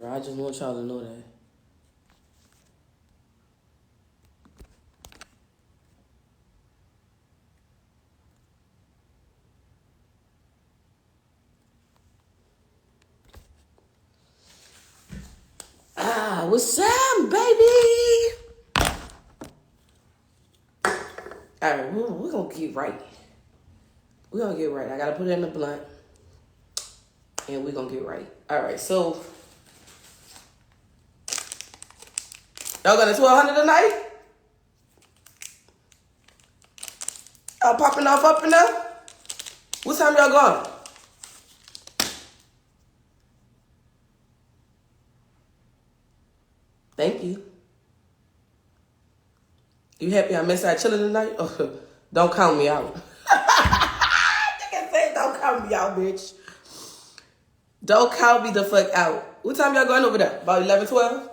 I just want y'all to know that. What's up, baby? All right, we're going to get right. We're going to get right. I got to put it in the blunt. And we're going to get right. All right, so. Y'all got a 1200 tonight? Y'all popping off up and up? What time y'all going? Thank you. You happy I'm inside chilling tonight? Oh, don't count me out. Nigga say don't count me out, bitch. Don't count me the fuck out. What time y'all going over there? About 11, 12?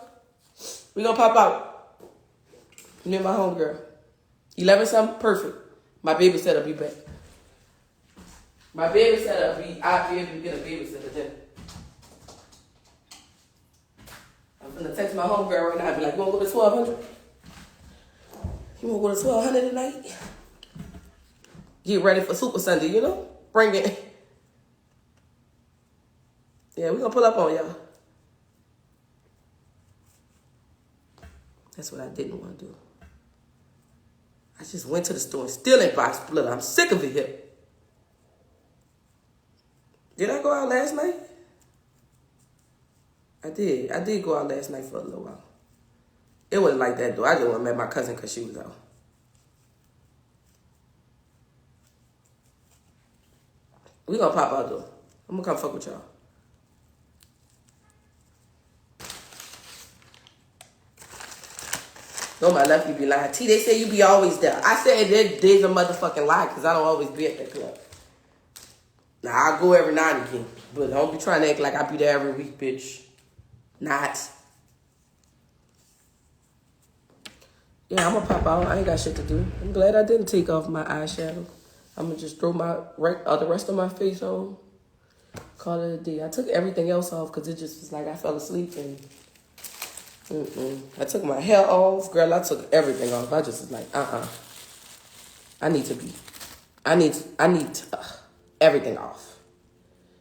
We gonna pop out. Me and my homegirl. 11 something? Perfect. My babysitter will be back. My babysitter will be, I'll be able to get a babysitter then. I'm gonna text my homegirl right now and be like, you wanna go to 1200? You wanna go to 1200 tonight? Get ready for Super Sunday, you know? Bring it. Yeah, we gonna pull up on y'all. That's what I didn't want to do. I just went to the store and still ain't buy splitter. I'm sick of it here. Did I go out last night? I did. I did go out last night for a little while. It wasn't like that, though. I just went and met my cousin because she was out. We gonna pop out, though. I'm gonna come fuck with y'all. No, my lefty be lying. T, they say you be always there. I said there's a motherfucking lie because I don't always be at that club. Now, I go every now and again. But don't be trying to act like I be there every week, bitch. Not. Yeah, I'm gonna pop out. I ain't got shit to do. I'm glad I didn't take off my eyeshadow. I'm gonna just throw the rest of my face on. Call it a day. I took everything else off because it just was like I fell asleep and I took my hair off. Girl, I took everything off. I just was like, I need everything off.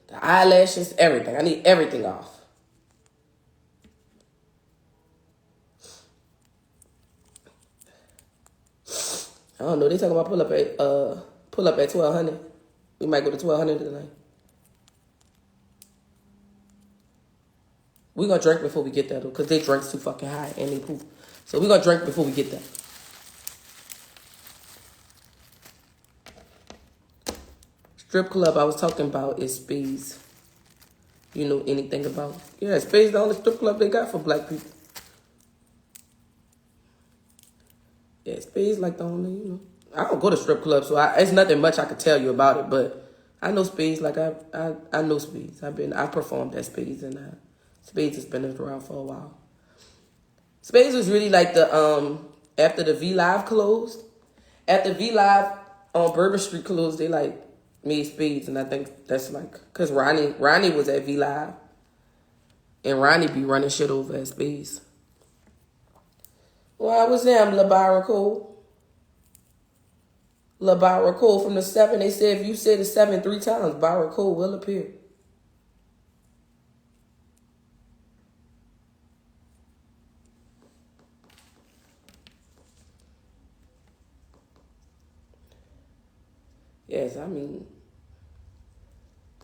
The eyelashes, everything. I need everything off. I don't know. They talking about pull up at 1200. We might go to 1200 tonight. We gonna drink before we get there though, cause they drink's too fucking high and they poop. So we gonna drink before we get there. Strip club I was talking about is Spades. You know anything about? Yeah, Spades the only strip club they got for black people. Yeah, Spades like the only, you know. I don't go to strip clubs, so it's nothing much I could tell you about it, but I know Spades like I know Spades. I performed at Spades and Spades has been around for a while. Spades was really like the after the V Live closed. After V Live on Bourbon Street closed, they like made Spades, and I think that's like because Ronnie was at V Live, and Ronnie be running shit over at Spades. Well, I was there. I'm Byron Cole. Byron Cole from the 7. They said if you say the 7 3 times, Byron Cole will appear. Yes, I mean,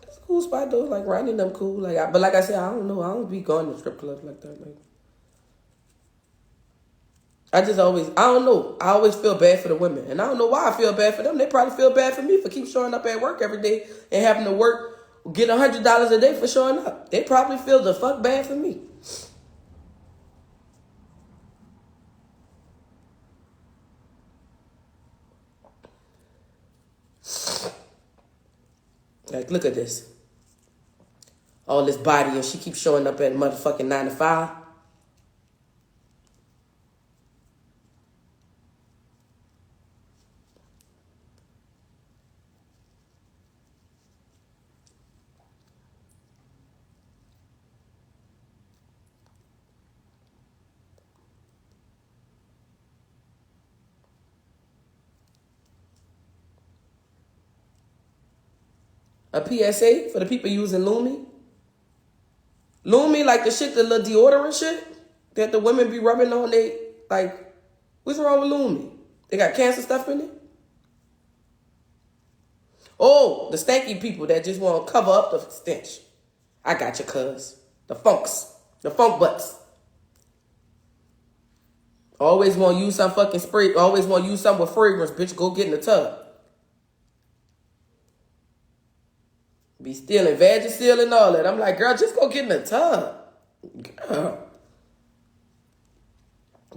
it's a cool spot though. Like Ronnie them cool. But like I said, I don't know. I don't be going to strip clubs like that. Like, I don't know. I always feel bad for the women, and I don't know why I feel bad for them. They probably feel bad for me for keep showing up at work every day and having to get $100 a day for showing up. They probably feel the fuck bad for me. Like, look at this. All this body, and she keeps showing up at motherfucking 9 to 5. A PSA for the people using Lumi. Lumi, like the shit, the little deodorant shit that the women be rubbing on they, like, what's wrong with Lumi? They got cancer stuff in it? Oh, the stanky people that just want to cover up the stench. I got you, cuz. The funks. The funk butts. Always want to use some fucking spray. Always want to use something with fragrance. Bitch, go get in the tub. Be stealing Vagisil and all that. I'm like, girl, just go get in the tub. Girl.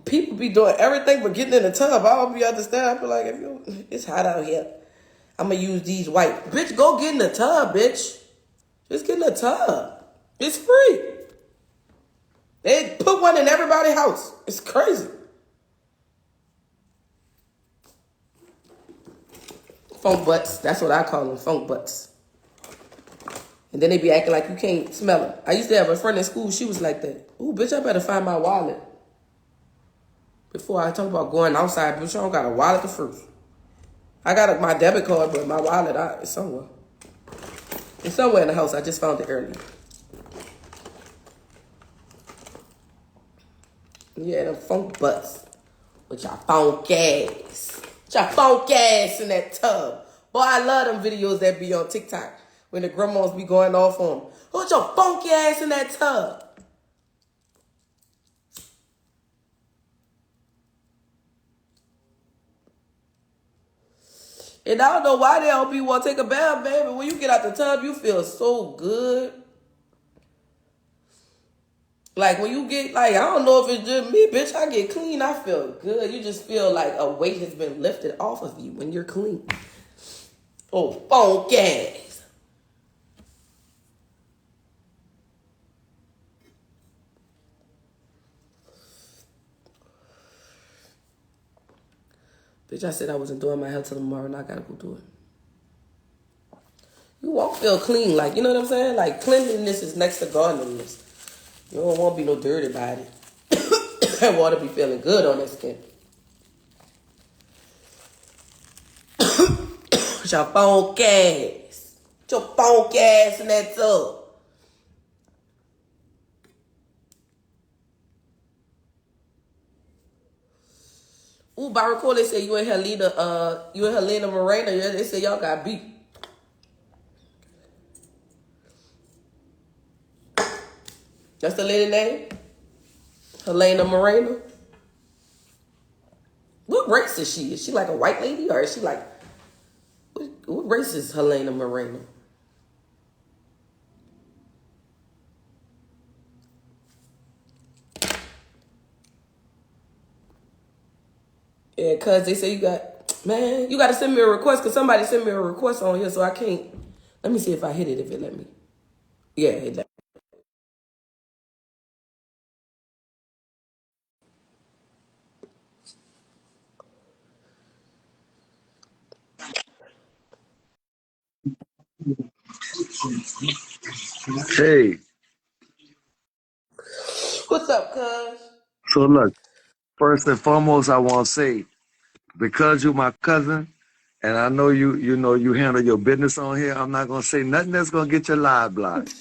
People be doing everything but getting in the tub. I don't be understand. I feel like it's hot out here, I'm going to use these white. Bitch, go get in the tub, bitch. Just get in the tub. It's free. They put one in everybody's house. It's crazy. Funk butts. That's what I call them, funk butts. And then they be acting like you can't smell it. I used to have a friend in school. She was like that. Ooh, bitch, I better find my wallet. Before I talk about going outside, bitch, I don't got a wallet to first. I got my debit card, but my wallet, it's somewhere. It's somewhere in the house. I just found it earlier. Yeah, them funk butts. With y'all funk ass. With y'all funk ass in that tub. Boy, I love them videos that be on TikTok. When the grandmas be going off on them. Put your funky ass in that tub. And I don't know why they don't be want to take a bath, baby. When you get out the tub, you feel so good. Like when you get, like, I don't know if it's just me, bitch. I get clean, I feel good. You just feel like a weight has been lifted off of you when you're clean. Oh, funk ass. Bitch, I said I wasn't doing my hair till tomorrow and I gotta go do it. You won't feel clean, like, you know what I'm saying? Like, cleanliness is next to godliness. You don't want to be no dirty body. I want to be feeling good on that skin. Put your funk ass. Put your funk ass in that tub. Ooh, Byron Cole, they say you and Helena Moreno, they say y'all got beat. That's the lady name? Helena Moreno? What race is she? Is she like a white lady or is she like, what race is Helena Moreno? Yeah, cuz they say you got, man, you got to send me a request because somebody sent me a request on here so I can't. Let me see if I hit it, if it let me. Yeah, it let me. Hey, What's up, cuz? so look, first and foremost, I want to say, because you're my cousin, and I know you handle your business on here, I'm not gonna say nothing that's gonna get your live blocked.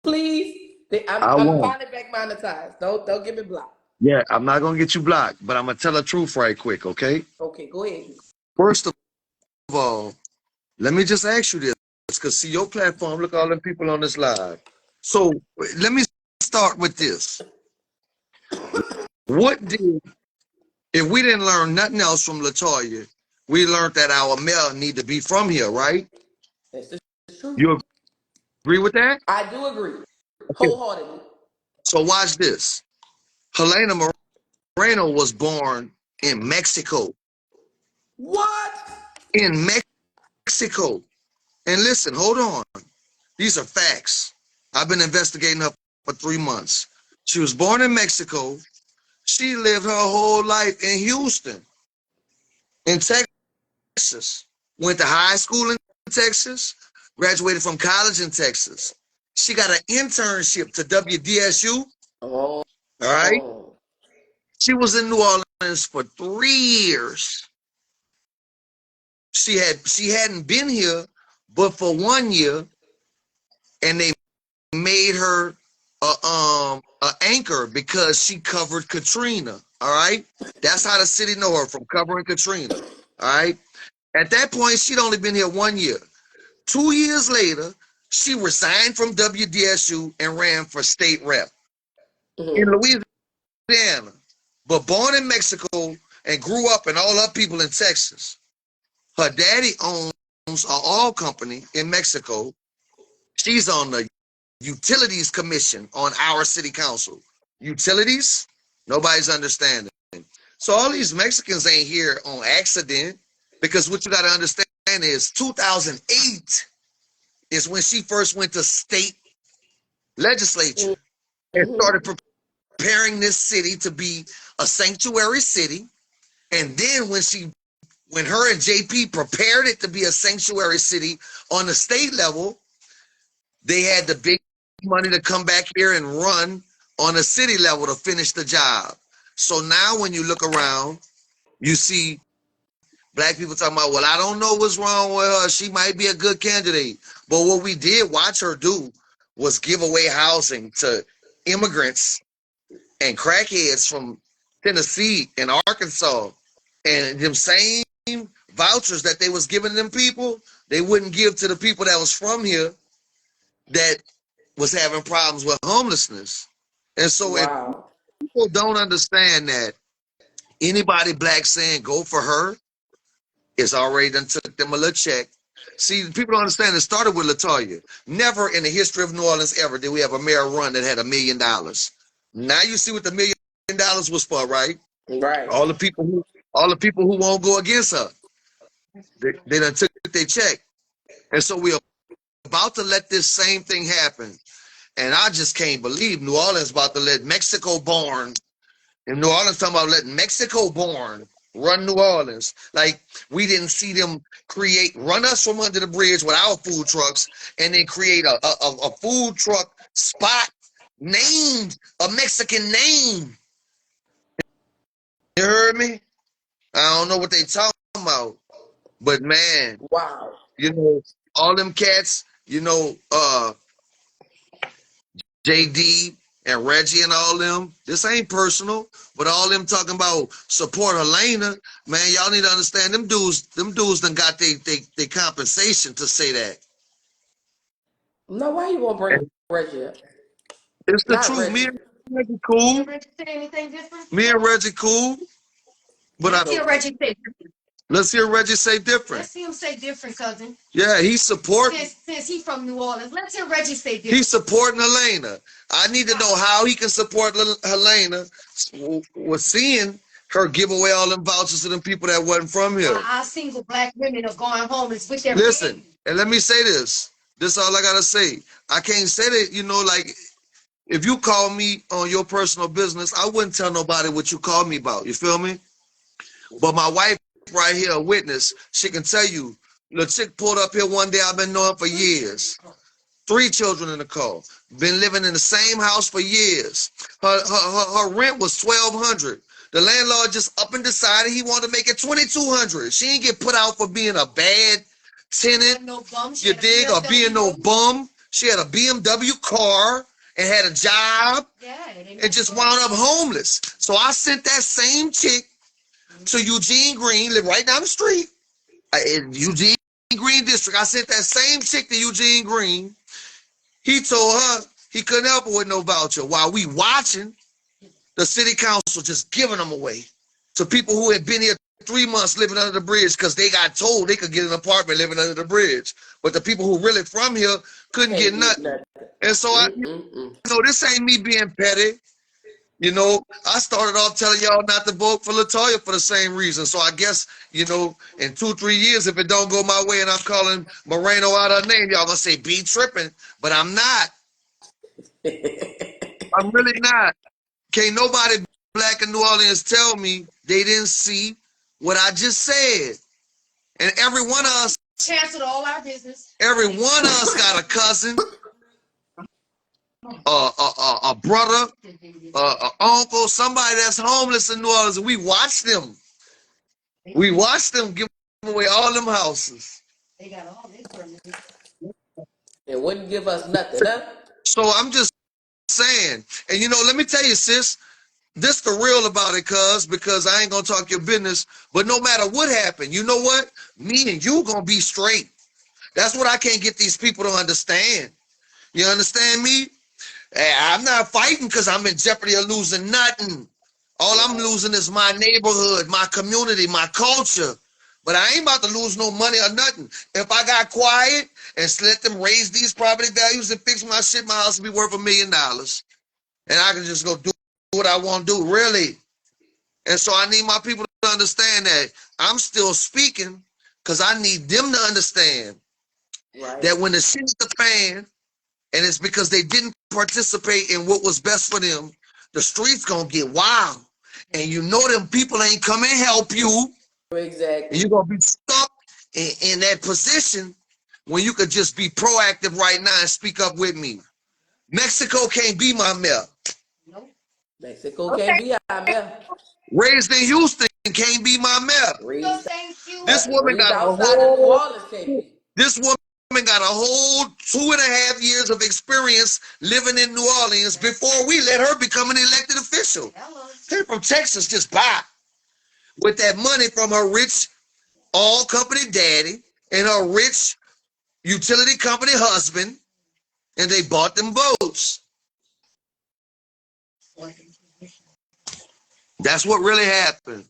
Please. I I'm won't. finally back monetized. Don't get me blocked. Yeah, I'm not gonna get you blocked, but I'm gonna tell the truth right quick, okay? Okay, go ahead. First of all, let me just ask you this, because see your platform, look all them people on this live. So let me start with this. What did if we didn't learn nothing else from Latoya, we learned that our mail need to be from here, right? That's the truth. You agree with that? I do agree. Okay. Wholeheartedly. So watch this. Helena Moreno was born in Mexico. What? In Mexico. And listen, hold on. These are facts. I've been investigating her for 3 months. She was born in Mexico. She lived her whole life in Houston, in Texas. Went to high school in Texas. Graduated from college in Texas. She got an internship to WDSU. Oh. All right. Oh. She was in New Orleans for 3 years. She hadn't been here but for 1 year, and they made her a anchor because she covered Katrina. All right, that's how the city know her, from covering Katrina. All right, at that point, she'd only been here 1 year. 2 years later, she resigned from WDSU and ran for state rep in Louisiana, but born in Mexico and grew up and all her people in Texas. Her daddy owns an oil company in Mexico. She's on the Utilities Commission on our city council. Utilities? Nobody's understanding. So all these Mexicans ain't here on accident, because what you got to understand is 2008 is when she first went to state legislature and started preparing this city to be a sanctuary city. And then when her and JP prepared it to be a sanctuary city on the state level, they had the big money to come back here and run on a city level to finish the job. So now when you look around, you see black people talking about, well, I don't know what's wrong with her. She might be a good candidate. But what we did watch her do was give away housing to immigrants and crackheads from Tennessee and Arkansas. And them same vouchers that they was giving them people, they wouldn't give to the people that was from here that was having problems with homelessness. And so if people don't understand that anybody black saying go for her is already done took them a little check. See, people don't understand it started with LaToya. Never in the history of New Orleans ever did we have a mayor run that had $1 million. Now you see what the $1 million was for, right? Right. All the people who won't go against her, they done took their check. And so we're about to let this same thing happen. And I just can't believe New Orleans about to let Mexico born. And New Orleans talking about letting Mexico born run New Orleans. Like we didn't see them run us from under the bridge with our food trucks and then create a food truck spot named a Mexican name. You heard me? I don't know what they talking about. But man, Wow. All them cats, JD and Reggie and all them, this ain't personal, but all them talking about support Helena, man, y'all need to understand them dudes done got they compensation to say that. No, why you won't bring Reggie up? It's the Not truth. Reggie. Me and Reggie cool. Me and Reggie cool. But Let's hear Reggie say different. Let's hear Reggie say different. Let's see him say different, cousin. Yeah, he's supporting. Since he's from New Orleans, let's hear Reggie say different. He's supporting Helena. I need to know how he can support Helena. We're seeing her give away all them vouchers to them people that wasn't from here. Our single black women are going homeless with their Listen, babies. And let me say this. This is all I gotta say. I can't say that, like, if you call me on your personal business, I wouldn't tell nobody what you call me about. You feel me? But my wife right here, a witness, she can tell you, the chick pulled up here one day I've been knowing for years. 3 children in the car. Been living in the same house for years. Her rent was $1,200. The landlord just up and decided he wanted to make it $2,200. She ain't get put out for being a bad tenant. No bum. You dig? Or being no bum. She had a BMW car and had a job. And just wound up homeless. So I sent that same chick to Eugene Green, live right down the street. In Eugene Green District. I sent that same chick to Eugene Green. He told her he couldn't help her with no voucher while we watching the city council just giving them away to people who had been here 3 months living under the bridge because they got told they could get an apartment living under the bridge. But the people who really from here couldn't get nothing. And so this ain't me being petty. I started off telling y'all not to vote for LaToya for the same reason. So I guess, in 2-3 years, if it don't go my way and I'm calling Moreno out her name, y'all gonna say be tripping. But I'm not. I'm really not. Can't nobody black in New Orleans tell me they didn't see what I just said. And every one of us canceled all our business. Every one of us got a cousin, a brother, an uncle, somebody that's homeless in New Orleans, and we watch them. We watch them give away all them houses. They got all this permission. And wouldn't give us nothing, huh? So I'm just saying, and let me tell you, sis, this the real about it, cuz, because I ain't gonna talk your business, but no matter what happened, you know what? Me and you gonna be straight. That's what I can't get these people to understand. You understand me? I'm not fighting because I'm in jeopardy of losing nothing. All I'm losing is my neighborhood, my community, my culture. But I ain't about to lose no money or nothing. If I got quiet and let them raise these property values and fix my shit, my house will be worth $1 million. And I can just go do what I want to do, really. And so I need my people to understand that I'm still speaking because I need them to understand that when the shit's the fan, and it's because they didn't participate in what was best for them, the streets gonna get wild. And them people ain't come and help you. Exactly. And you're gonna be stuck in that position when you could just be proactive right now and speak up with me. Mexico can't be my mayor. Nope. Mexico can't be our mayor. Raised in Houston can't be my mayor. Raised, This woman raised got a outside of New whole Orleans can't be. This woman got a whole 2.5 years of experience living in New Orleans before we let her become an elected official. Came from Texas just by with that money from her rich all company daddy and her rich utility company husband, and they bought them votes. That's what really happened.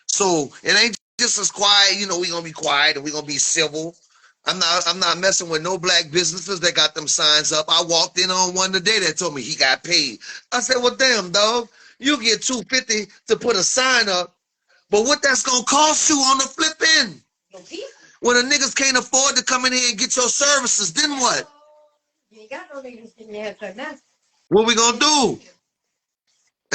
So it ain't just as quiet, we gonna be quiet and we gonna be civil. I'm not messing with no black businesses that got them signs up. I walked in on one today that told me he got paid. I said, well, damn, dog, you get $250 to put a sign up, but what that's gonna cost you on the flip end? When the niggas can't afford to come in here and get your services, then what? You ain't got no niggas in your haircut now. What we gonna do?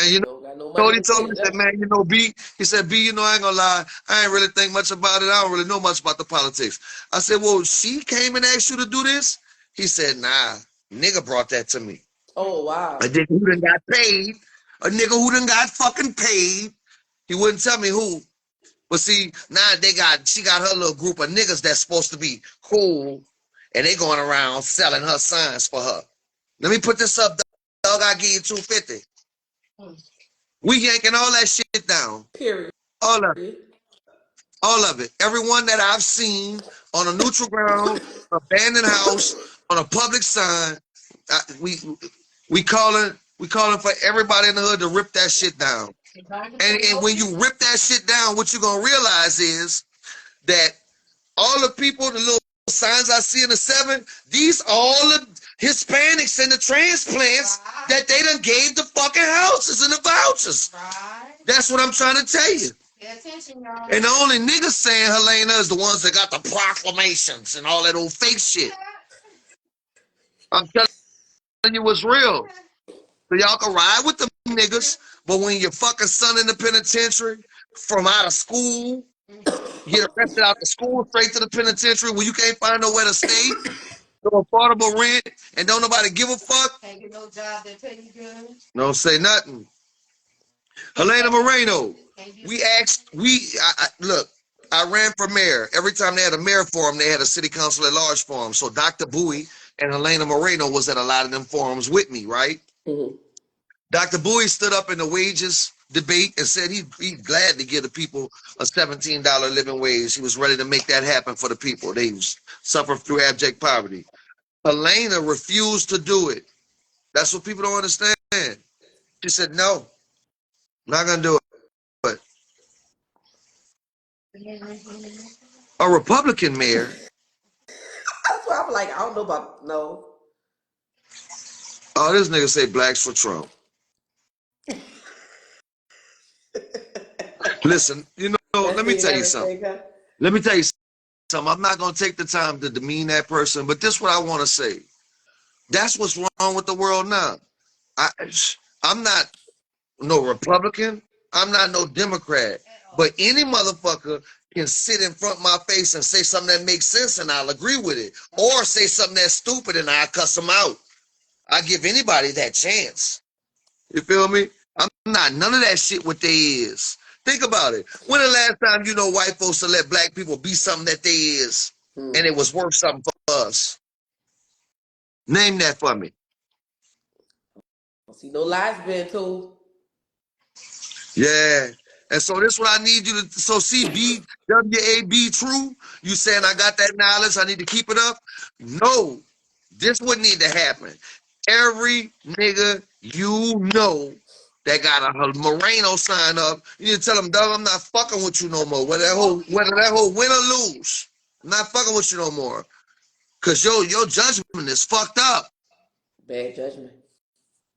And Got no what money he to told me, pay he said, them. man, B, he said, B, I ain't gonna lie, I ain't really think much about it. I don't really know much about the politics. I said, well, she came and asked you to do this? He said, nah, nigga brought that to me. Oh, wow. A nigga who done got paid, a nigga who done got fucking paid. He wouldn't tell me who. But see, now she got her little group of niggas that's supposed to be cool, and they going around selling her signs for her. Let me put this up, dog, I give you $250. We yanking all that shit down. Period. All of it. All of it. Everyone that I've seen on a neutral ground, abandoned house, on a public sign, we calling for everybody in the hood to rip that shit down. And when you rip that shit down, what you're gonna realize is that all the people, the little signs I see in the 7, these all the Hispanics and the transplants that they done gave the fucking houses and the vouchers. That's what I'm trying to tell you. Pay attention, y'all. And the only niggas saying Helena is the ones that got the proclamations and all that old fake shit. I'm telling you what's real. So y'all can ride with them niggas, but when your fucking son in the penitentiary from out of school, get arrested out of school straight to the penitentiary when you can't find nowhere to stay, no affordable rent, and don't nobody give a fuck. Can't get no job that pay you good. Don't say nothing. Helena Moreno, look, I ran for mayor. Every time they had a mayor forum, they had a city council at large forum. So Dr. Bowie and Helena Moreno was at a lot of them forums with me, right? Mm-hmm. Dr. Bowie stood up in the wages debate and said he'd gladly give the people a $17 living wage. He was ready to make that happen for the people. They suffer through abject poverty. Helena refused to do it. That's what people don't understand. She said, no, I'm not going to do it. A Republican mayor. That's why I'm like, I don't know about, no. Oh, this nigga say blacks for Trump. Listen, let me tell you something. Let me tell you something. I'm not going to take the time to demean that person, but this is what I want to say. That's what's wrong with the world now. I'm not no Republican. I'm not no Democrat. But any motherfucker can sit in front of my face and say something that makes sense and I'll agree with it. Or say something that's stupid and I'll cuss them out. I give anybody that chance. You feel me? I'm not none of that shit what they is. Think about it. When the last time white folks to let black people be something that they is? and it was worth something for us. Name that for me. See, no lies being told. Yeah. And so this is what I need you to, so see, B-W-A-B true. You saying I got that knowledge, I need to keep it up? No, this would need to happen. Every nigga you know that got a Moreno sign up, you need to tell them, dog, I'm not fucking with you no more. Whether that whole win or lose, I'm not fucking with you no more. Cause your judgment is fucked up. Bad judgment.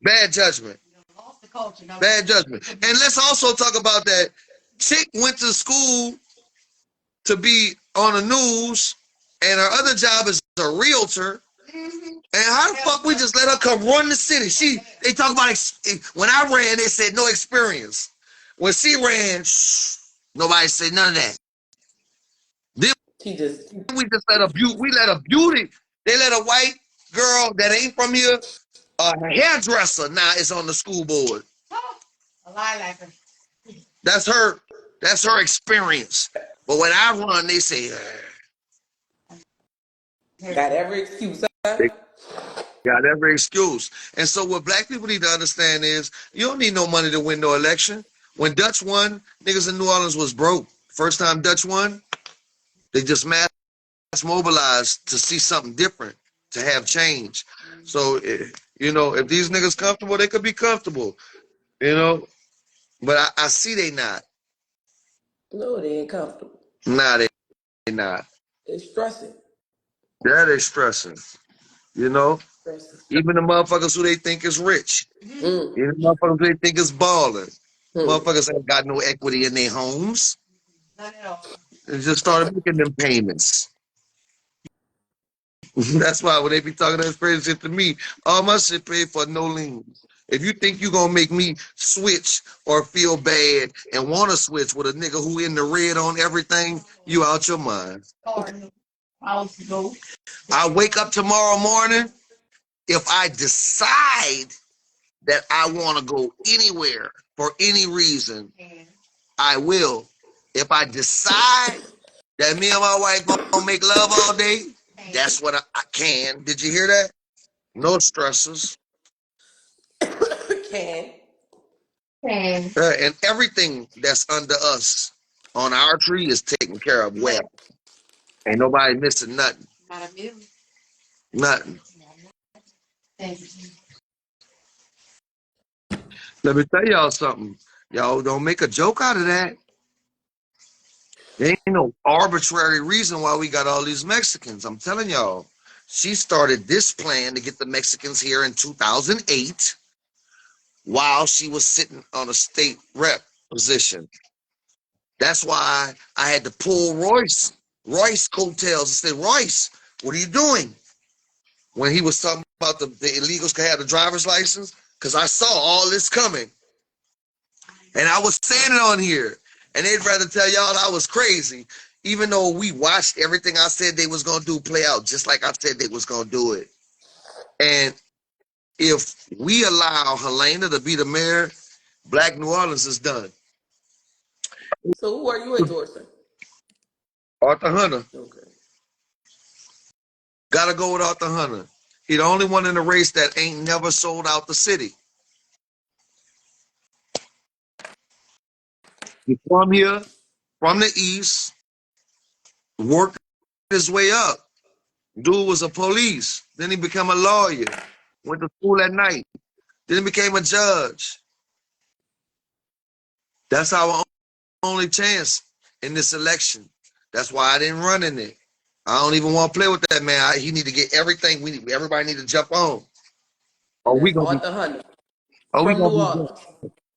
Bad judgment. Lost the culture. Bad judgment. And let's also talk about that. Chick went to school to be on the news, and her other job is a realtor. And how the fuck we just let her come run the city? They talk about when I ran, they said no experience. When she ran, nobody said none of that. Then She just we just let a beauty. They let a white girl that ain't from here, a hairdresser now is on the school board. A lilac. That's her experience. But when I run, they say got every excuse. they got every excuse. And so what black people need to understand is you don't need no money to win no election. When Dutch won, niggas in New Orleans was broke. First time Dutch won, they just mass mobilized to see something different, to have change. So, you know, if these niggas comfortable, they could be comfortable, you know. But I see they not. No, they ain't comfortable. Nah, they not. They stressing. Yeah, they stressing. You know, Stressing. even the motherfuckers who they think is rich, Mm. even the motherfuckers who they think is balling, Mm. motherfuckers ain't got no equity in their homes. Not at all. They just started making them payments. That's why when they be talking that crazy shit to me, all my shit paid for, no liens. If you think you gonna make me switch or feel bad and want to switch with a nigga who in the red on everything, you out your mind. I wake up tomorrow morning, if I decide that I want to go anywhere for any reason, I will. If I decide that me and my wife gonna make love all day, that's what I can. Did you hear that? No stresses. Can. And everything that's under us on our tree is taken care of well. Ain't nobody missing nothing. Not a million. Nothing. Thank you. Let me tell y'all something. Y'all don't make a joke out of that. There ain't no arbitrary reason why we got all these Mexicans. I'm telling y'all. She started this plan to get the Mexicans here in 2008 while she was sitting on a state rep position. That's why I had to pull Royce coattails and say, Royce, what are you doing? When he was talking about the illegals could have the driver's license, because I saw all this coming. And I was saying it on here. And they'd rather tell y'all I was crazy, even though we watched everything I said they was going to do play out just like I said they was going to do it. And if we allow Helena to be the mayor, Black New Orleans is done. So who are you endorsing? Arthur Hunter. Okay. Gotta go with Arthur Hunter. He the only one in the race that ain't never sold out the city. He from here, from the east, worked his way up. Dude was a police. Then he became a lawyer. Went to school at night. Then he became a judge. That's our only chance in this election. That's why I didn't run in it. I don't even want to play with that man. He need to get everything. Everybody need to jump on. Are we gonna Arthur Hunter be from New good? Orleans.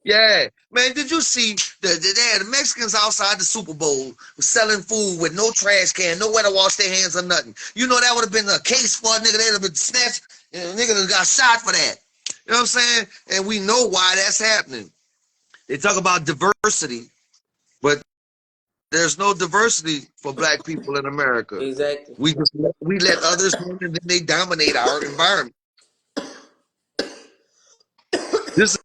Yeah, man. Did you see the Mexicans outside the Super Bowl selling food with no trash can, nowhere to wash their hands or nothing? You know that would have been a case for a nigga. They'd have been snatched. And a nigga got shot for that. You know what I'm saying? And we know why that's happening. They talk about diversity, but there's no diversity for black people in America. Exactly. We let others win and then they dominate our environment. This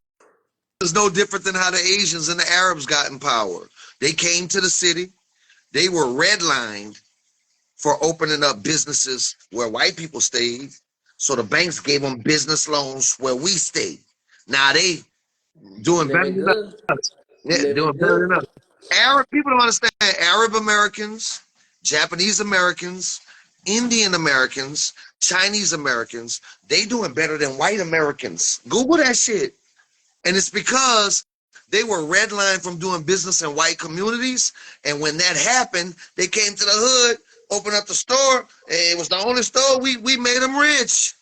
is no different than how the Asians and the Arabs got in power. They came to the city. They were redlined for opening up businesses where white people stayed. So the banks gave them business loans where we stayed. Now they doing better Living than good. us. Yeah, Living doing better than good. us. Arab people don't understand. Arab Americans, Japanese Americans, Indian Americans, Chinese Americans, they doing better than white Americans. Google that shit. And it's because they were redlined from doing business in white communities. And when that happened, they came to the hood, opened up the store, and it was the only store we made them rich.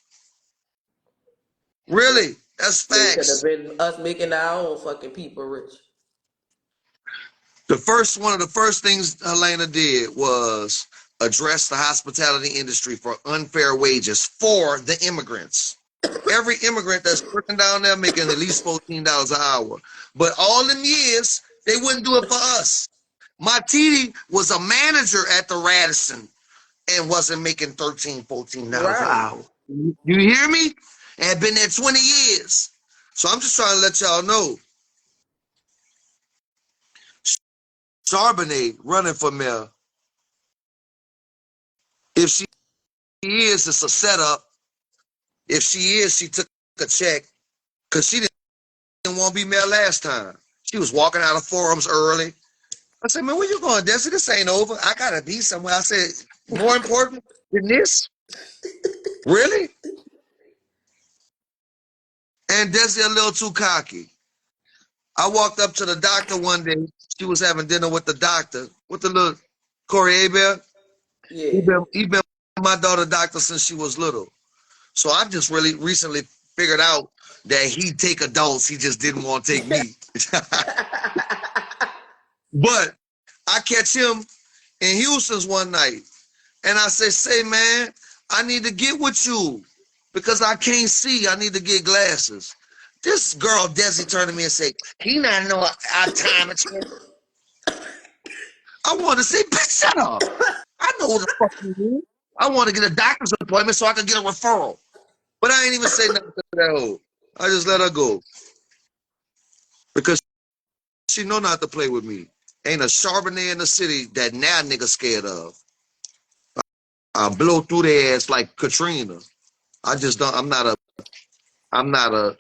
Really, that's It could have facts. been us making our own fucking people rich. One of the first things Helena did was address the hospitality industry for unfair wages for the immigrants. Every immigrant that's working down there making at least $14 an hour. But all them years, they wouldn't do it for us. My TD was a manager at the Radisson and wasn't making $13, $14 an Right. hour. You hear me? And had been there 20 years. So I'm just trying to let y'all know. Charbonnet running for mayor. If she is, it's a setup. If she is, she took a check because she didn't want to be mayor last time. She was walking out of forums early. I said, man, where you going, Desi? This ain't over. I got to be somewhere. I said, more important than this? Really? And Desi a little too cocky. I walked up to the doctor one day. She was having dinner with the doctor, with the little Corey Abel. Yeah. He been my daughter doctor since she was little. So I just really recently figured out that he'd take adults. He just didn't want to take me. But I catch him in Houston's one night. And I say, man, I need to get with you because I can't see. I need to get glasses. This girl, Desi, turned to me and said, he not know our time. I want to say, bitch, shut up. I know what the fuck you mean. I want to get a doctor's appointment so I can get a referral. But I ain't even say nothing to that hoe. I just let her go because she know not to play with me. Ain't a Charbonnet in the city that now nigga scared of. I blow through their ass like Katrina. I just don't. I'm not a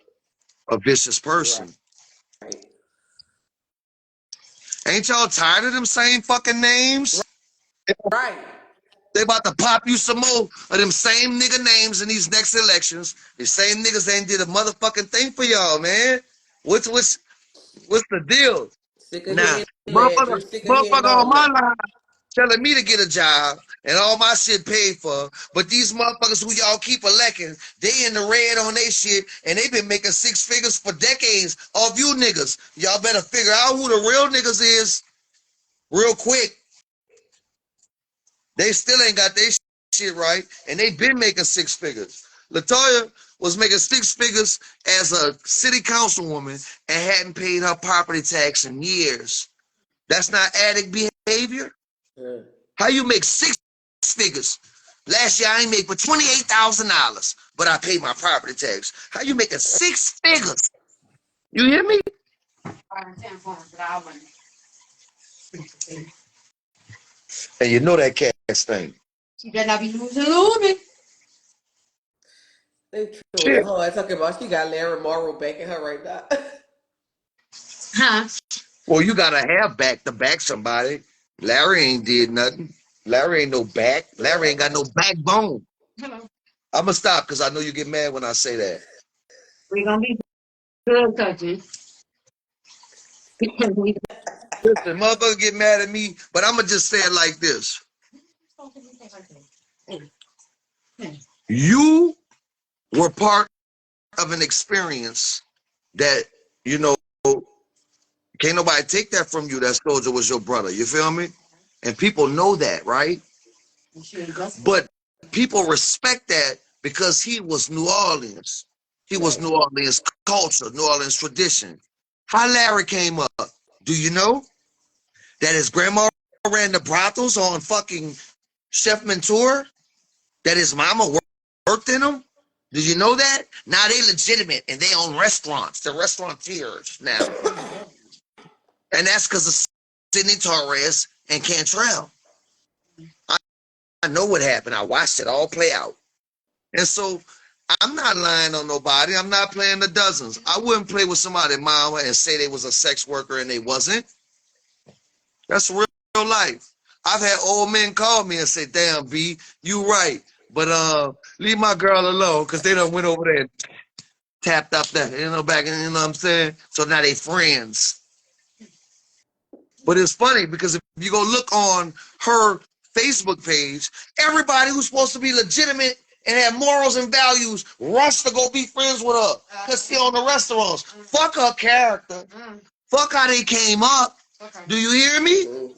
vicious person. Right. Ain't y'all tired of them same fucking names? Right. They about to pop you some more of them same nigga names in these next elections. The same niggas ain't did a motherfucking thing for y'all, man. What's the deal? Sick of Nah, hearing that. motherfucker, You're sick of hearing motherfucker all on my that. line telling me to get a job and all my shit paid for. But these motherfuckers who y'all keep electing, they in the red on their shit and they been making six figures for decades off you niggas. Y'all better figure out who the real niggas is real quick. They still ain't got their shit right and they been making six figures. Latoya was making six figures as a city councilwoman and hadn't paid her property tax in years. That's not addict behavior. Yeah. How you make six figures? Last year I ain't make but $28,000, but I paid my property tax. How you making six figures? You hear me? And you know that cat thing. She better not be losing. They trolling Shit. her. Talking about she got Larry Morrow backing her right now. Huh? Well, you gotta have back to back somebody. Larry ain't did nothing. Larry ain't no back. Larry ain't got no backbone. Hello. I'ma stop because I know you get mad when I say that. We're gonna be good touching. Listen, motherfucker get mad at me, but I'ma just say it like this. You were part of an experience that, you know, can't nobody take that from you. That soldier was your brother. You feel me? And people know that, right? But people respect that because he was New Orleans. He was Right. New Orleans culture, New Orleans tradition. How Larry came up, do you know? That his grandma ran the brothels on fucking Chef Mentor? That his mama worked in them? Did you know that? Now they legitimate and they own restaurants. They're restaurateurs now. And that's because of Sidney Torres and Cantrell. know what happened. I watched it all play out. And so I'm not lying on nobody. I'm not playing the dozens. I wouldn't play with somebody's mama and say they was a sex worker and they wasn't. That's real life. I've had old men call me and say, damn, B, you right. But leave my girl alone, because they done went over there and tapped up that, back, you know what I'm saying? So now they friends. But it's funny because if you go look on her Facebook page, everybody who's supposed to be legitimate and have morals and values rush to go be friends with her because she on the restaurants. Fuck her character. Fuck how they came up. Do you hear me?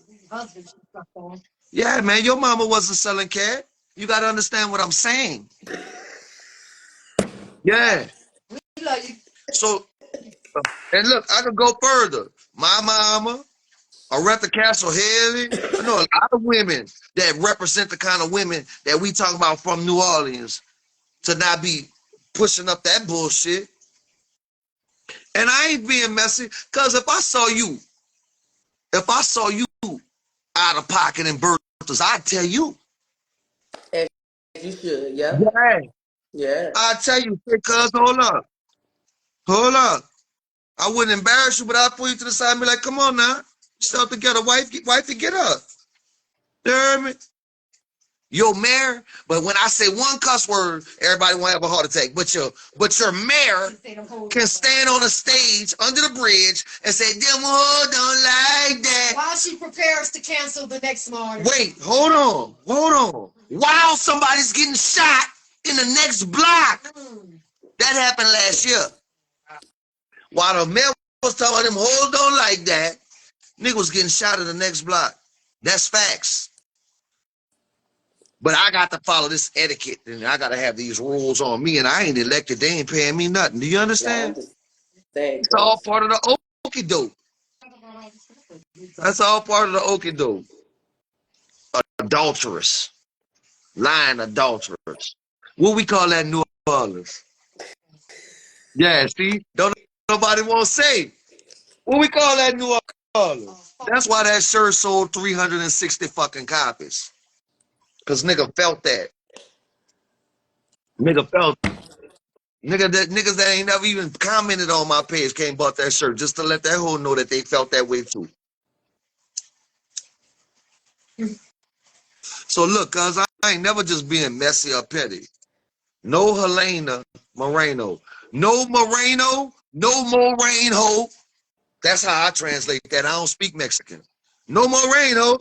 Yeah, man, your mama wasn't selling cat. You got to understand what I'm saying. Yeah. So, and look, I could go further. My mama, Aretha Castle Haley. I know a lot of women that represent the kind of women that we talk about from New Orleans to not be pushing up that bullshit. And I ain't being messy, because if I saw you out of pocket in Bertha's, I'd tell you. And you should, yeah. Yeah. Yeah. I'd tell you, cuz, hold up. Hold up. I wouldn't embarrass you, but I'd pull you to the side and be like, come on now. Yourself together, wife to get up. You heard me? Your mayor, but when I say one cuss word, everybody want to have a heart attack. But your mayor can stand on a stage under the bridge and say, them hoes don't like that. While she prepares to cancel the next morning. Wait, hold on. While somebody's getting shot in the next block. That happened last year. While the mayor was telling them hoes don't like that, nigga was getting shot in the next block. That's facts. But I got to follow this etiquette, and I got to have these rules on me, and I ain't elected. They ain't paying me nothing. Do you understand? It's all part of the okie doke. That's all part of the okie doke. Adulterous. Lying adulterous. What we call that in New Orleans? Yeah, see? Don't nobody want to say. What we call that in New Orleans? That's why that shirt sold 360 fucking copies. Because nigga felt that. Nigga felt it. Niggas that ain't never even commented on my page came bought that shirt just to let that hoe know that they felt that way too. So look, cuz I ain't never just being messy or petty. No Helena Moreno. No Moreno, no Moreno. That's how I translate that. I don't speak Mexican. No Moreno.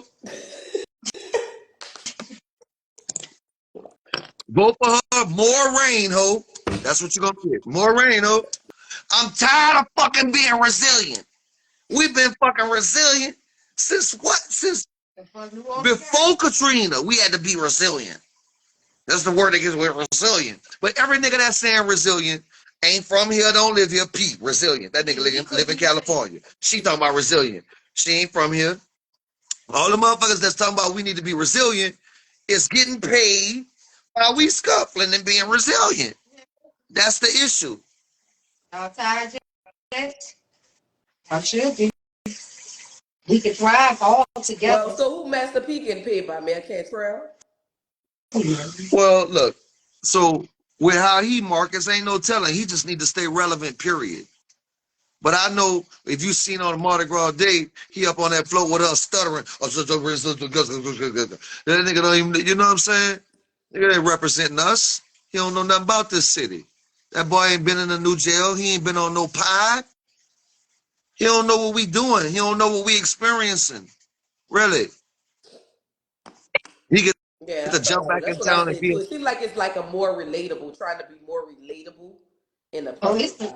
Vote for her, more rain, ho. That's what you're gonna get. More rain, ho. I'm tired of fucking being resilient. We've been fucking resilient since what? Since before Katrina, we had to be resilient. That's the word that gives we're resilient. But every nigga that's saying resilient ain't from here, don't live here. Pete, resilient. That nigga live in California. She talking about resilient. She ain't from here. All the motherfuckers that's talking about we need to be resilient is getting paid while we scuffling and being resilient. That's the issue. Y'all tired yet? I should be. We could thrive all together. Well, so who Master P getting paid by, man? Cantrell? Well, look, so with how he markets, ain't no telling. He just need to stay relevant, period. But I know if you seen on the Mardi Gras day, he up on that float with us stuttering. That nigga don't even, you know what I'm saying? Nigga ain't representing us. He don't know nothing about this city. That boy ain't been in a new jail. He ain't been on no pod. He don't know what we doing. He don't know what we experiencing. Really. He get Yeah, to jump back that's in what I town and say too. be. It seems like it's like a more relatable, trying to be more relatable in the Oh, public it's eye.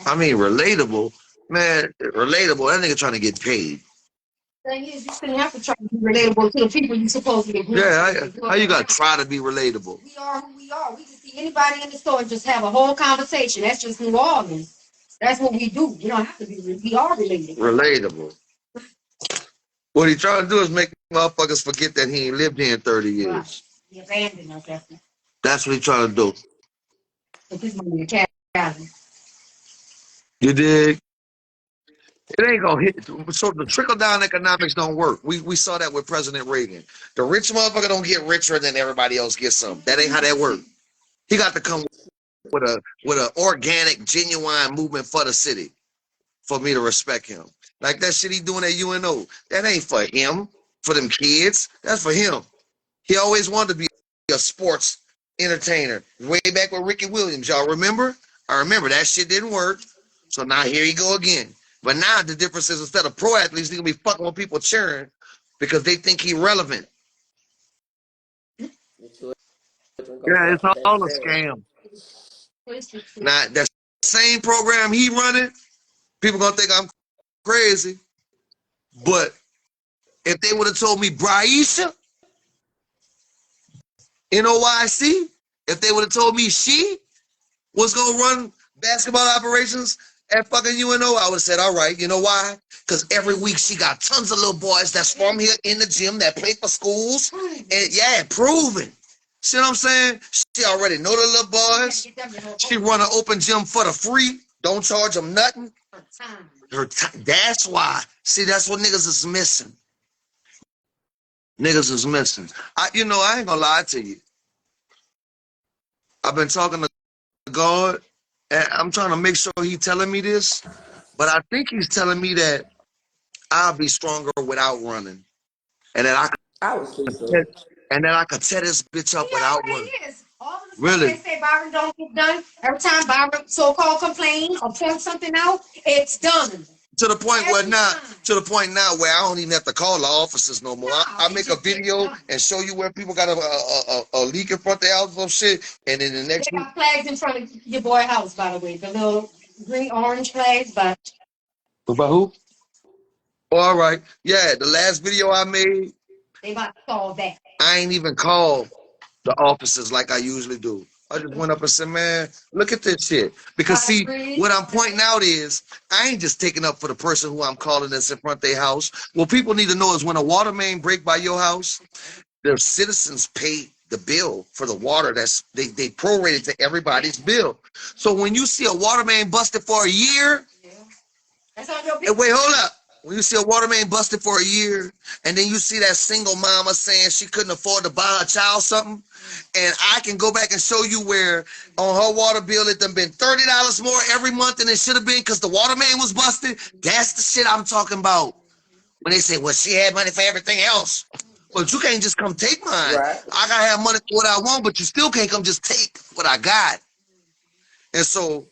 I mean, relatable. Man, relatable. That nigga trying to get paid. thing is, you shouldn't have to try to be relatable to the people you're supposed to be. Yeah, how you got to try to be relatable? We are who we are. We can see anybody in the store and just have a whole conversation. That's just New Orleans. That's what we do. You don't have to be. We are related. Relatable. What he trying to do is make motherfuckers forget that he ain't lived here in 30 years. Right. He abandoned us. That's what he trying to do. But this money a cat. You dig? It ain't gonna hit. So the trickle down economics don't work. We saw that with President Reagan. The rich motherfucker don't get richer and then everybody else gets some. That ain't how that works. He got to come with a organic, genuine movement for the city for me to respect him. Like that shit he doing at UNO. That ain't for him, for them kids. That's for him. He always wanted to be a sports entertainer. Way back with Ricky Williams. Y'all remember? I remember that shit didn't work. So now here he go again. But now the difference is instead of pro athletes, he's gonna be fucking with people cheering because they think he relevant. Yeah, it's all a scam. Now that same program he running, people gonna think I'm crazy. But if they would have told me Braisha, NOYC, if they would have told me she was gonna run basketball operations at fucking UNO, I would have said, all right, you know why? Because every week she got tons of little boys that's from here in the gym that play for schools. And yeah, proven. See what I'm saying? She already know the little boys. She run an open gym for the free. Don't charge them nothing. That's why. See, that's what niggas is missing. Niggas is missing. I ain't gonna lie to you. I've been talking to God, and I'm trying to make sure he's telling me this, but I think he's telling me that I'll be stronger without running, and that I would say so. I could tear this bitch up without running. All of the Really? stuff they say Byron don't get done. Every time Byron so-called complain or point something out, it's done. To the point where now where I don't even have to call the officers no more. I make a video and show you where people got a leak in front of their house or shit, and then the next They got flags in front of your boy house, by the way. The little green orange flags, but about who? Oh, all right. Yeah, the last video I made, they about to solve that. I ain't even called the officers like I usually do. I just went up and said, man, look at this shit. Because see, what I'm pointing out is I ain't just taking up for the person who I'm calling that's in front of their house. What people need to know is when a water main break by your house, the citizens pay the bill for the water. They prorated to everybody's bill. So when you see a water main busted for a year, That's on your and wait, hold up. When you see a water main busted for a year, and then you see that single mama saying she couldn't afford to buy her child something, and I can go back and show you where on her water bill it done been $30 more every month than it should have been because the water main was busted. That's the shit I'm talking about. When they say, well, she had money for everything else. But you can't just come take mine. Right. I gotta have money for what I want, but you still can't come just take what I got. And so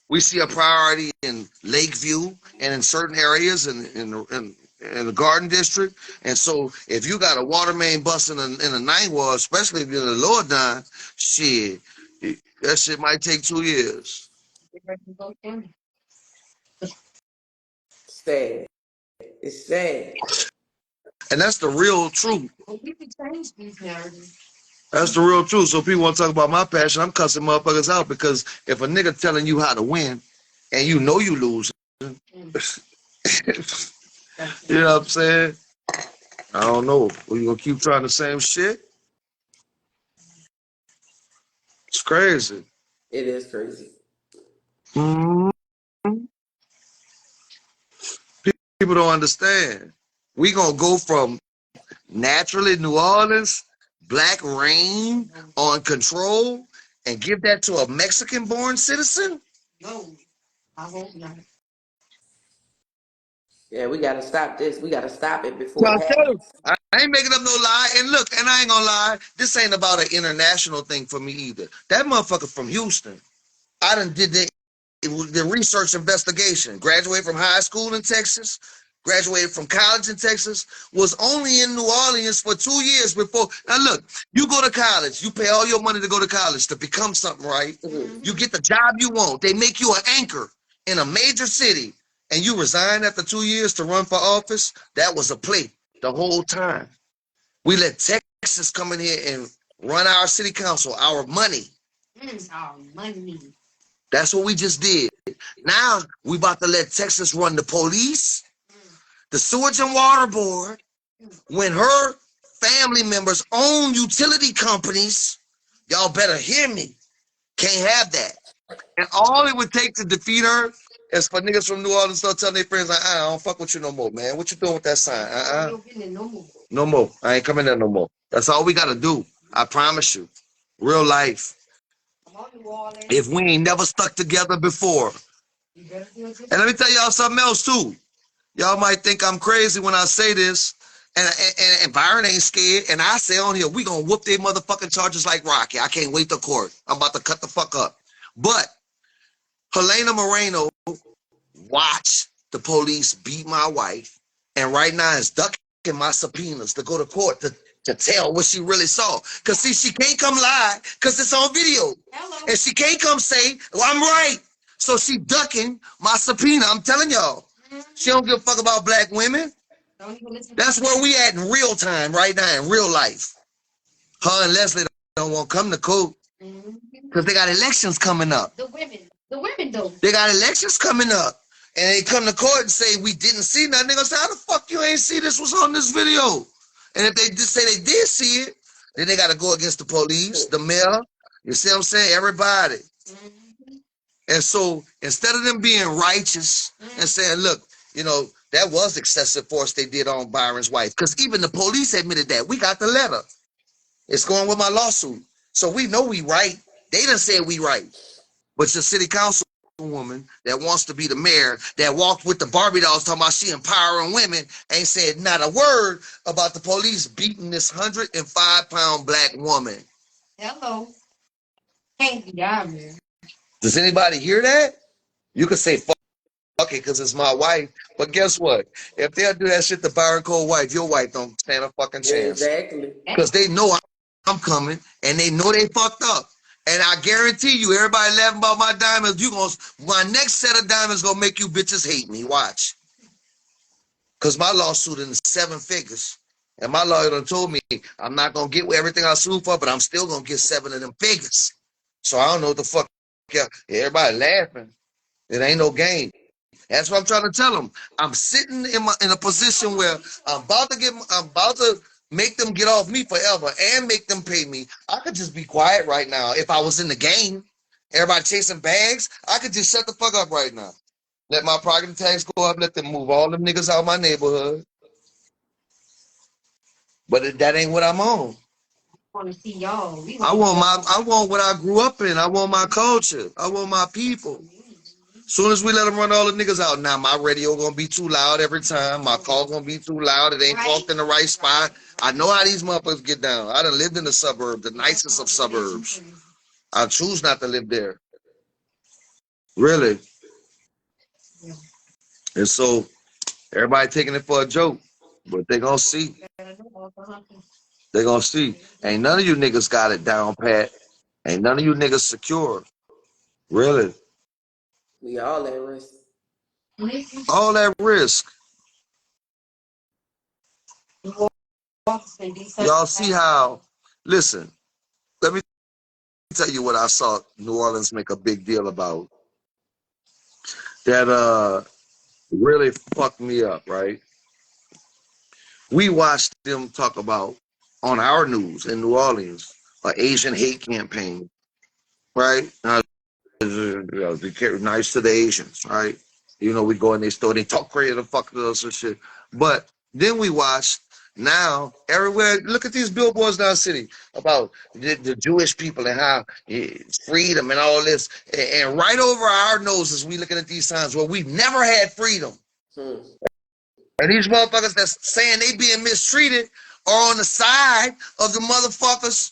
we see a priority in Lakeview and in certain areas in the Garden District. And so if you got a water main busting in the ninth ward, especially if you're in the lower nine, shit, that shit might take 2 years. Sad. It's sad. And that's the real truth. We can change these narratives. That's the real truth. So people want to talk about my passion. I'm cussing motherfuckers out because if a nigga telling you how to win and you know you losing, you know what I'm saying? I don't know. Are you gonna keep trying the same shit? It's crazy. It is crazy. Mm-hmm. People don't understand. We gonna go from naturally New Orleans, black rain on control, and give that to a Mexican-born citizen? No, I hope not. Yeah, we gotta stop this. We gotta stop it before it happens. I ain't making up no lie. And look, and I ain't gonna lie, this ain't about an international thing for me either. That motherfucker from Houston, I done did the research investigation. Graduated from high school in Texas, graduated from college in Texas, was only in New Orleans for 2 years before. Now look, you go to college, you pay all your money to go to college to become something, right? Mm-hmm. You get the job you want. They make you an anchor in a major city, and you resign after 2 years to run for office. That was a play the whole time. We let Texas come in here and run our city council, our money. Our money. That's what we just did. Now we about to let Texas run the police, the sewage and water board. When her family members own utility companies, y'all better hear me. Can't have that. And all it would take to defeat her It's for niggas from New Orleans start telling their friends, like, I don't fuck with you no more, man. What you doing with that sign? No more. I ain't coming there no more. That's all we gotta do. I promise you. Real life. If we ain't never stuck together before. And let me tell y'all something else too. Y'all might think I'm crazy when I say this. And Byron ain't scared. And I say on here, we gonna whoop their motherfucking charges like Rocky. I can't wait to court. I'm about to cut the fuck up. But Helena Moreno watched the police beat my wife, and right now is ducking my subpoenas to go to court to tell what she really saw. Because, see, she can't come lie because it's on video. Hello. And she can't come say, well, I'm right. So she ducking my subpoena. I'm telling y'all. She don't give a fuck about black women. That's where we at in real time right now, in real life. Her and Leslie don't want to come to court because they got elections coming up. The women do. They got elections coming up. And they come to court and say, we didn't see nothing. They gonna say, how the fuck you ain't see this was on this video? And if they just say they did see it, then they got to go against the police, the mayor, you see what I'm saying? Everybody. And so instead of them being righteous and saying, look, you know, that was excessive force they did on Byron's wife. Because even the police admitted that. We got the letter. It's going with my lawsuit. So we know we right. They done said we right. But the city council woman that wants to be the mayor, that walked with the Barbie dolls talking about she empowering women, ain't said not a word about the police beating this 105-pound black woman. Hello. Can't be down there. Does anybody hear that? You could say fuck it because it's my wife. But guess what? If they'll do that shit to Byron Cole wife, your wife don't stand a fucking chance. Exactly. Because they know I'm coming and they know they fucked up. And I guarantee you, everybody laughing about my diamonds, my next set of diamonds gonna make you bitches hate me. Watch. Because my lawsuit in 7 figures. And my lawyer done told me I'm not gonna get everything I sued for, but I'm still gonna get 7 of them figures. So I don't know what the fuck. Yeah, everybody laughing. It ain't no game. That's what I'm trying to tell them. I'm sitting in a position where I'm about to make them get off me forever and make them pay me. I could just be quiet right now. If I was in the game, everybody chasing bags, I could just shut the fuck up right now. Let my property tax go up, let them move all them niggas out of my neighborhood. But that ain't what I'm on. I want to see y'all. I want what I grew up in. I want my culture. I want my people. Soon as we let them run all the niggas out, now my radio gonna be too loud every time. My call gonna be too loud. It ain't parked in the right spot. I know how these motherfuckers get down. I done lived in the suburbs, the nicest of suburbs. I choose not to live there. Really. And so everybody taking it for a joke, but they gonna see. They gonna see. Ain't none of you niggas got it down pat. Ain't none of you niggas secure. Really. We all at risk. All that risk. Y'all see how, listen, let me tell you what I saw New Orleans make a big deal about. That really fucked me up, right? We watched them talk about on our news in New Orleans, an Asian hate campaign, right? Be nice to the Asians, right? You know, we go in their store, they talk crazy to fuck to us and shit. But then we watch now everywhere. Look at these billboards down the city about the Jewish people and how freedom and all this. And right over our noses, we looking at these signs where we've never had freedom. And these motherfuckers that's saying they being mistreated are on the side of the motherfuckers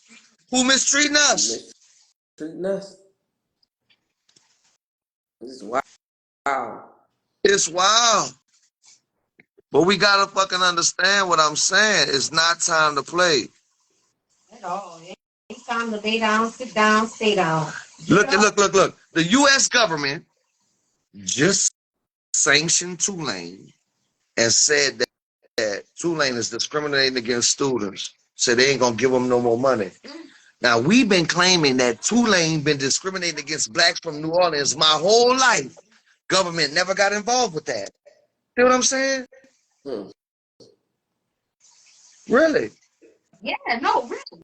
who mistreating us. Mistreating us. It's wild. It's wild. But we gotta fucking understand what I'm saying. It's not time to play. At all. It's time to lay down, sit down, stay down. Look. The U.S. government just sanctioned Tulane and said that Tulane is discriminating against students. So they ain't gonna give them no more money. Now, we've been claiming that Tulane been discriminating against blacks from New Orleans my whole life. Government never got involved with that. See what I'm saying? Really? Yeah, no, really.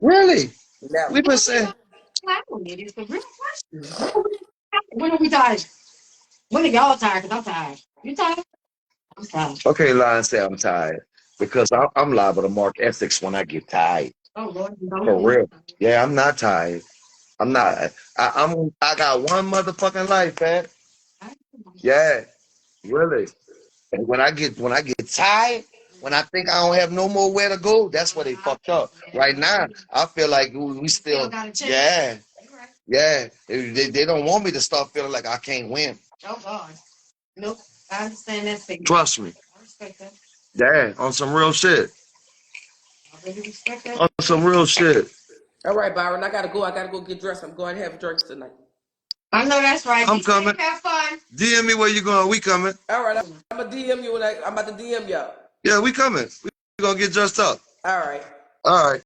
Really? Yeah. We've been saying. It's the real question. When are we dying? When are y'all tired? Because I'm tired. You tired? I'm tired. Okay, Lion say I'm tired because I'm liable to mark ethics when I get tired. Oh, Lord. For real. Yeah, I'm not tired. I'm not. I got one motherfucking life, man. Yeah, really. And when I get tired, when I think I don't have no more where to go, that's where they fucked up. Right now, I feel like we still yeah. Yeah. They don't want me to start feeling like I can't win. Oh, God. Nope. I understand that statement. Trust me. I respect that. Yeah, on some real shit. I really respect that. On some real shit. All right, Byron, I gotta go. I gotta go get dressed. I'm going to have drinks tonight. I know that's right. I'm coming. Have fun. DM me where you going. We coming. All right, I'm gonna DM you when I'm about to DM y'all. Yeah, we coming. We gonna get dressed up. All right. All right.